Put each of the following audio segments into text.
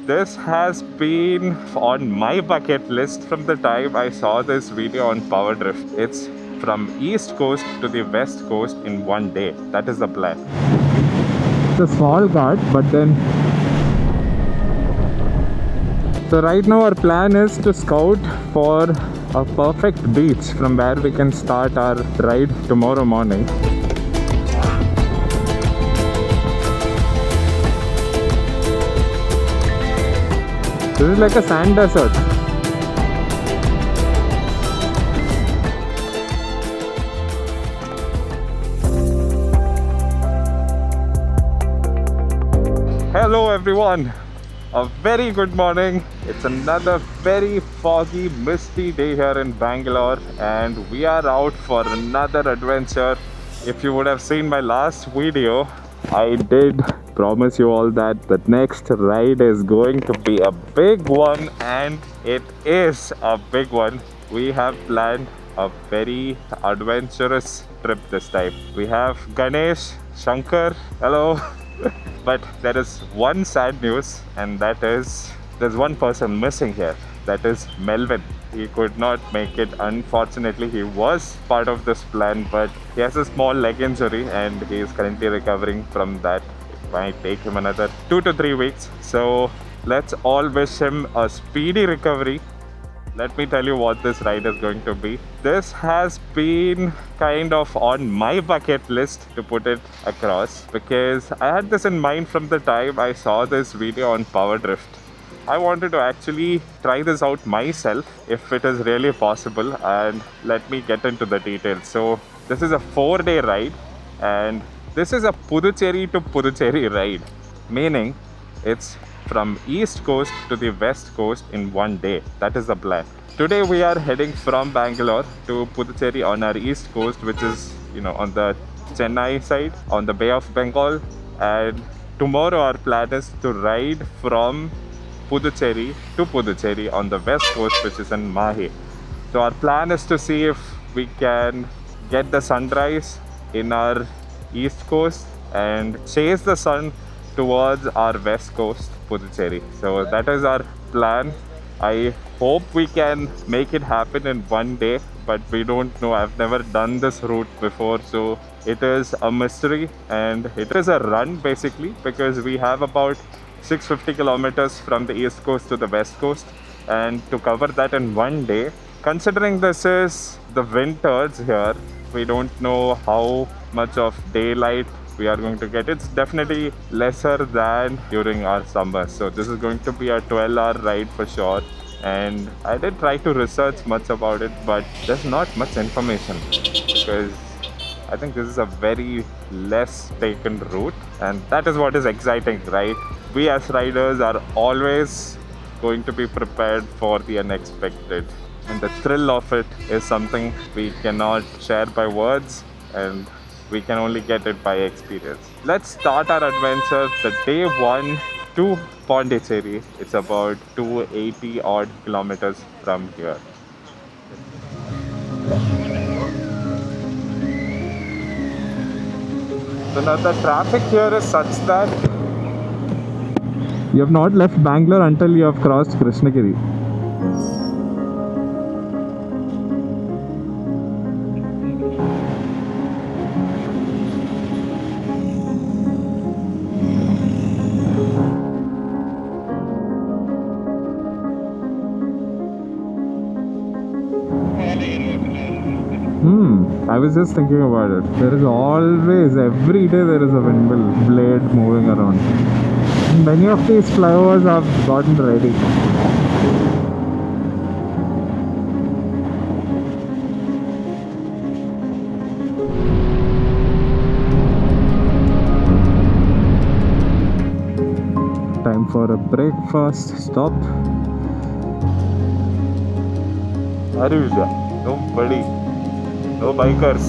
This has been on my bucket list from the time I saw this video on PowerDrift. It's from East Coast to the West Coast in one day. That is the plan. It's a small cart, but then... So right now our plan is to scout for a perfect beach from where we can start our ride tomorrow morning. This is like a sand desert. Hello everyone, a very good morning. It's another very foggy, misty day here in Bangalore and we are out for another adventure. If you would have seen my last video, I did promise you all that the next ride is going to be a big one, and it is a big one. We have planned a very adventurous trip this time. We have Ganesh, Shankar, hello. But there is one sad news, and that is there's one person missing here. That is Melvin. He could not make it. Unfortunately, he was part of this plan, but he has a small leg injury and he is currently recovering from that. It might take him another 2 to 3 weeks. So let's all wish him a speedy recovery. Let me tell you what this ride is going to be. This has been kind of on my bucket list, to put it across, because I had this in mind from the time I saw this video on PowerDrift. I wanted to actually try this out myself if it is really possible, and let me get into the details. So this is a 4-day ride and this is a Puducherry to Puducherry ride, meaning it's from East Coast to the West Coast in one day. That is the plan. Today we are heading from Bangalore to Puducherry on our East Coast, which is, on the Chennai side, on the Bay of Bengal. And tomorrow our plan is to ride from Puducherry to Puducherry on the West Coast, which is in Mahe. So our plan is to see if we can get the sunrise in our East Coast and chase the sun towards our West Coast, Puducherry. So that is our plan. I hope we can make it happen in one day, but we don't know. I've never done this route before, so it is a mystery, and it is a run basically, because we have about 650 kilometers from the East Coast to the West Coast, and to cover that in one day, considering this is the winters here, we don't know how much of daylight we are going to get. It's definitely lesser than during our summer. So this is going to be a 12-hour ride for sure. And I did try to research much about it, but there's not much information because I think this is a very less taken route, and that is what is exciting, right? We as riders are always going to be prepared for the unexpected, and the thrill of it is something we cannot share by words, and we can only get it by experience. Let's start our adventure, the day 1 to Pondicherry. It's about 280 odd kilometers from here. So now the traffic here is such that you have not left Bangalore until you have crossed Krishnagiri. I was just thinking about it. There is always, every day there is a windmill blade moving around. Many of these flyovers have gotten ready. Time for a breakfast stop. Arusha, nobody. No bikers.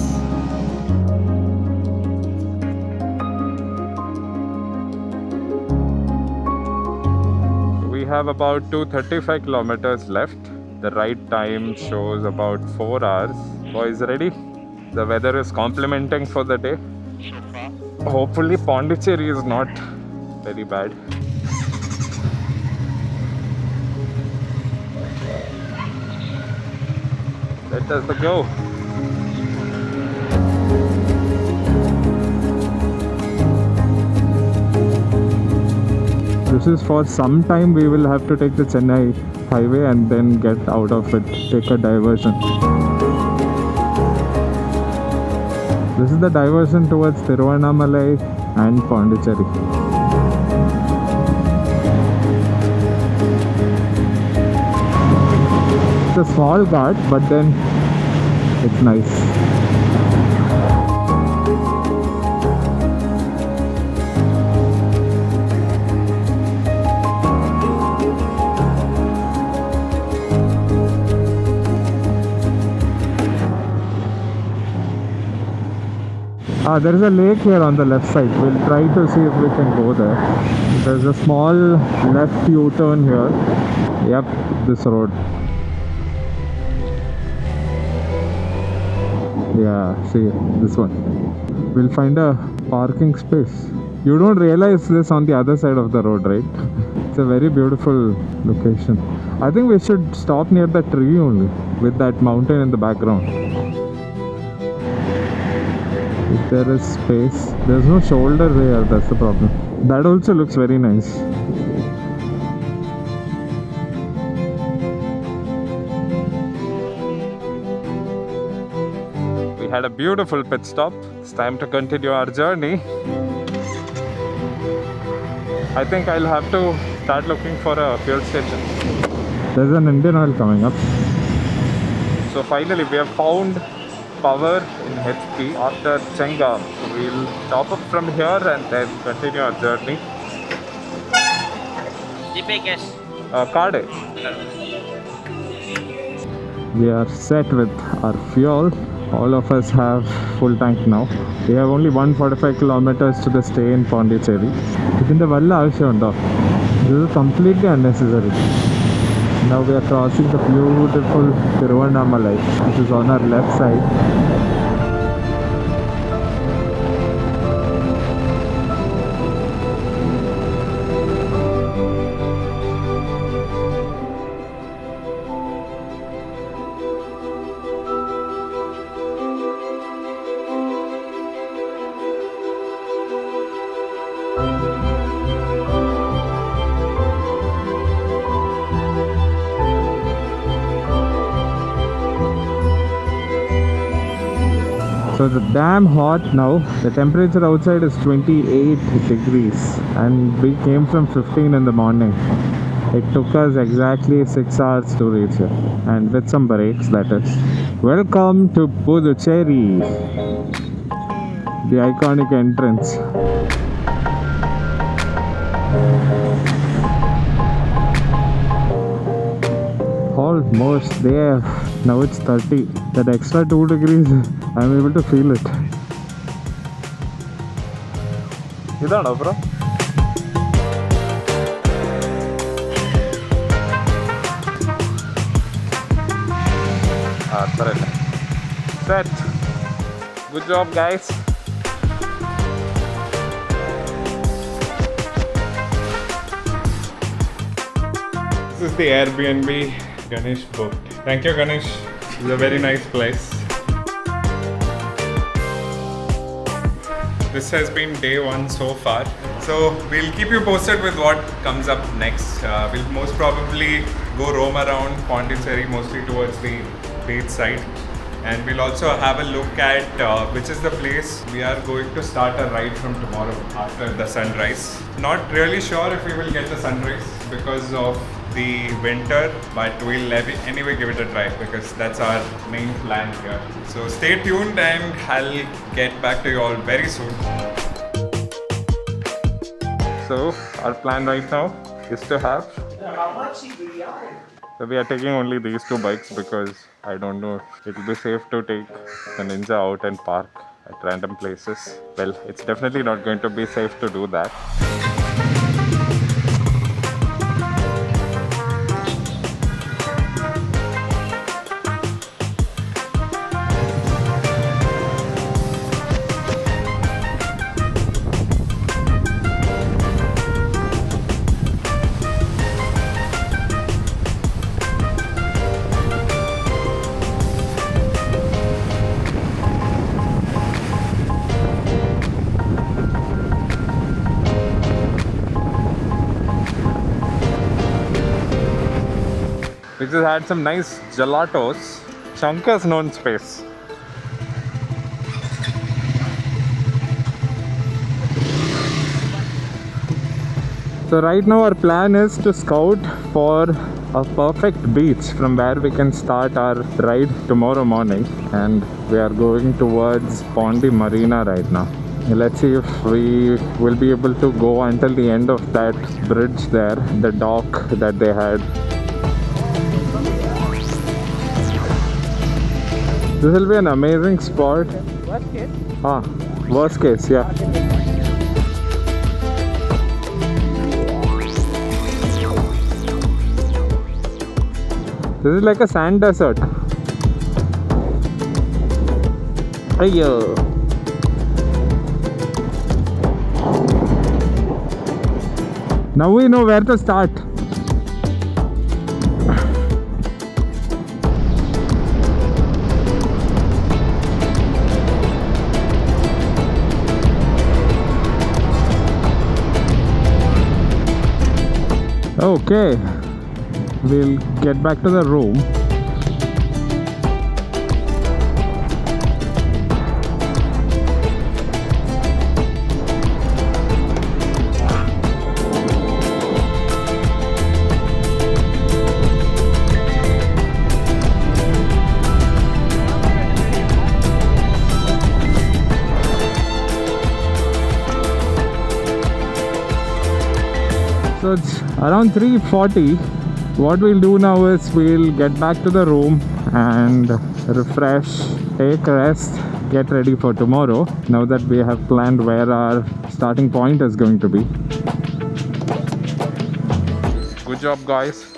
We have about 235 kilometers left. The ride time shows about 4 hours. Boys ready? The weather is complimenting for the day. Hopefully Pondicherry is not very bad. There's the go. This is for some time we will have to take the Chennai highway and then get out of it, take a diversion. This is the diversion towards Tiruvannamalai and Pondicherry. It's a small ghat, but then it's nice. There is a lake here on the left side. We'll try to see if we can go there. There's a small left U-turn here. Yep, this road. Yeah, see, this one. We'll find a parking space. You don't realize this on the other side of the road, right? It's a very beautiful location. I think we should stop near the tree only, with that mountain in the background. If there is space, there's no shoulder there, that's the problem. That also looks very nice. We had a beautiful pit stop. It's time to continue our journey. I think I'll have to start looking for a fuel station. There's an Indian Oil coming up. So finally we have found power in HP after Chenga. So we'll top up from here and then continue our journey. GPay cash? Card. We are set with our fuel. All of us have full tank now. We have only 145 kilometers to the stay in Pondicherry. This is completely unnecessary. Now we are crossing the beautiful Tiruvannamalai, which is on our left side. So it's damn hot now. The temperature outside is 28 degrees and we came from 15 in the morning. It took us exactly 6 hours to reach here, and with some breaks, that is. Welcome to Puducherry, the iconic entrance. Almost there. Now it's 30. That extra 2 degrees, I'm able to feel it. Idana, bro? Set. Good job, guys. This is the Airbnb Ganesh booked. Thank you, Ganesh. It's a very nice place. This has been day 1 so far. So we'll keep you posted with what comes up next. We'll most probably go roam around Pondicherry, mostly towards the beach side. And we'll also have a look at which is the place we are going to start a ride from tomorrow after the sunrise. Not really sure if we will get the sunrise because of the winter, but we'll anyway give it a try because that's our main plan here. So stay tuned and I'll get back to you all very soon. So our plan right now is to have... So we are taking only these 2 bikes because I don't know if it will be safe to take the Ninja out and park at random places. Well, it's definitely not going to be safe to do that. We just had some nice gelatos. Chanka's known space. So right now our plan is to scout for a perfect beach from where we can start our ride tomorrow morning, and we are going towards Pondy Marina right now. Let's see if we will be able to go until the end of that bridge there, the dock that they had. This will be an amazing spot. Worst case? Worst case, yeah. This is like a sand desert. Ayyo. Now we know where to start. Okay, we'll get back to the room. So it's around 3:40. What we'll do now is we'll get back to the room and refresh, take a rest, get ready for tomorrow, now that we have planned where our starting point is going to be. Good job, guys.